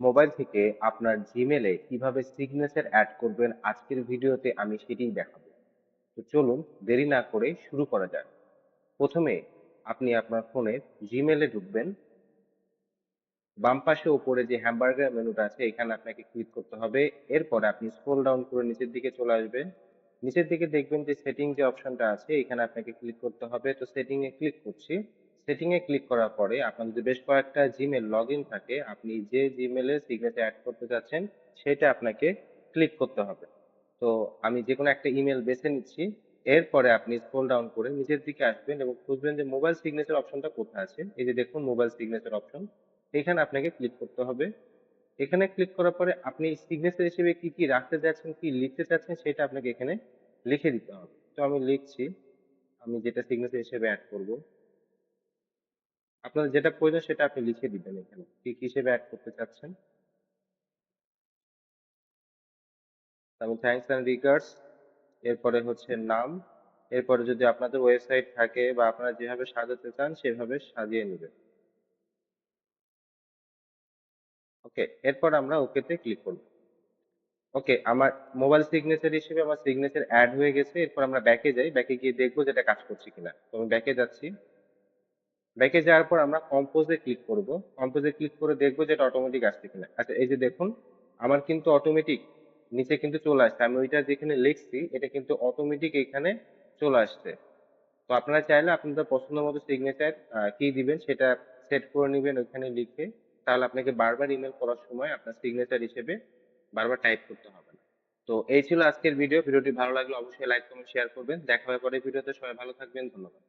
Mobile থেকে আপনার জিমেলে কিভাবে সিগনেচার অ্যাড করবেন আজকের ভিডিওতে আমি সেটিই দেখাবো। তো চলুন দেরি না করে শুরু করা যাক। প্রথমে আপনি আপনার ফোনের জিমেলে ঢুকবেন। বাম পাশে উপরে যে হ্যামবার্গার মেনুটা আছে এখানে আপনাকে ক্লিক করতে হবে। এরপরে আপনি স্ক্রল ডাউন করে নিচের দিকে চলে আসবেন। নিচের দিকে দেখবেন যে সেটিং যে অপশনটা আছে এখানে আপনাকে ক্লিক করতে হবে। তো সেটিং এ ক্লিক করছি। সেটিং এ ক্লিক করার পরে আপনার যদি বেশ কয়েকটা জিমেল লগইন থাকে, আপনি যে জিমেলে সিগনেচার অ্যাড করতে চাচ্ছেন সেটা আপনাকে ক্লিক করতে হবে। তো আমি যেকোনো একটা ইমেল বেছে নিচ্ছি। এরপরে আপনি স্ক্রল ডাউন করে নিচের দিকে আসবেন এবং খুঁজবেন যে মোবাইল সিগনেচার অপশনটা কোথায় আছে। এই যে দেখুন মোবাইল সিগনেচার অপশন। এখানে আপনাকে ক্লিক করতে হবে। এখানে ক্লিক করার পরে আপনি সিগনেচার হিসেবে কি, কি রাখতে চাচ্ছেন, কি লিখতে চাচ্ছেন সেটা আপনাকে এখানে লিখে দিতে হবে। তো আমি লিখছি, আমি যেটা সিগনেচার হিসেবে এড করব। আপনার যেটা প্রয়োজন সেটা আপনি লিখে দিবেন এখানে। কি, কি হিসেবে এড করতে চাচ্ছেন। আমি থ্যাংকস অ্যান্ড রিগার্ডস, এরপরে হচ্ছে নাম, এরপরে যদি আপনাদের ওয়েবসাইট থাকে বা আপনারা যেভাবে সাজাতে চান সেভাবে সাজিয়ে নিবেন। ওকে, এরপর আমরা ওকেতে ক্লিক করব। ওকে, আমার মোবাইল সিগনেচার হিসেবে আমার সিগনেচার অ্যাড হয়ে গেছে। এরপর আমরা ব্যাকে যাই, ব্যাকে গিয়ে দেখবো যে এটা কাজ করছে কিনা। তো আমি ব্যাকে যাচ্ছি। ব্যাকে যাওয়ার পর আমরা কম্পোজে ক্লিক করব। কম্পোজে ক্লিক করে দেখবো যে এটা অটোমেটিক আসছে কিনা। আচ্ছা, এই যে দেখুন আমার কিন্তু অটোমেটিক নিচে কিন্তু চলে আসছে। আমি ওইটা যেখানে লিখছি এটা কিন্তু অটোমেটিক এখানে চলে আসছে। তো আপনারা চাইলে আপনাদের পছন্দ মতো সিগনেচার কি দিবেন সেটা সেট করে নেবেন ওইখানে লিখে। তাহলে আপনাকে বারবার ইমেল করার সময় আপনার সিগনেচার হিসেবে বারবার টাইপ করতে হবে না। তো এই ছিল আজকের ভিডিও। ভিডিওটি ভালো লাগলে অবশ্যই লাইক কমেন্ট শেয়ার করবেন। দেখা হবে পরের ভিডিওতে। সবাই ভালো থাকবেন। ধন্যবাদ।